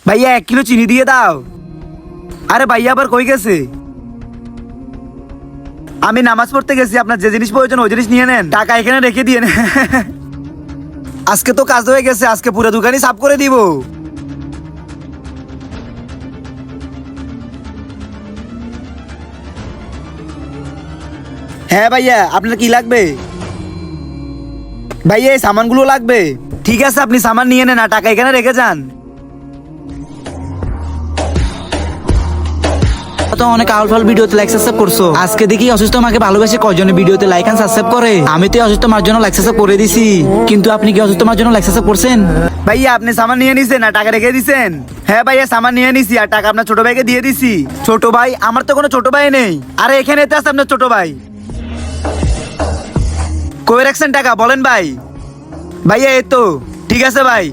ভাইয়া 1 কিলো চিনি দিয়ে দাও। আরে ভাইয়া আবার কই গেছে? আমি নামাজ পড়তে গেছি, আপনার যে জিনিস প্রয়োজন ওই জিনিস নিয়ে নেন, টাকা এখানে রেখে দিয়ে আজকে তো কাজ হয়ে গেছে, আজকে পুরো দোকানই সাফ করে দিব। হ্যাঁ ভাইয়া, আপনার কি লাগবে? ভাইয়া এই সামানগুলো লাগবে। ঠিক আছে, আপনি সামান নিয়ে নেন, আর টাকা এখানে রেখে যান। তো অনেক আউটফল ভিডিওতে লাইক সাবস্ক্রাইব করছো, আজকে দেখি অসুস্থ মাকে ভালোবেসে কয়জনের ভিডিওতে লাইক এন্ড সাবস্ক্রাইব করে। আমি তো অসুস্থ মার জন্য লাইক সাবস্ক্রাইব করে দিছি, কিন্তু আপনি কি অসুস্থ মার জন্য লাইক সাবস্ক্রাইব করছেন? ভাইয়া আপনি সামান নিয়ে নিছেন আর টাকা রেখে দিছেন? হ্যাঁ ভাইয়া, সামান নিয়ে নিছি আর টাকা আপনার ছোট ভাইকে দিয়ে দিছি। ছোট ভাই? আমার তো কোনো ছোট ভাই নেই। আরে এখানে তো আছে আপনার ছোট ভাই। কই রাখছেন টাকা বলেন ভাই? ভাইয়া এই তো। ঠিক আছে ভাই।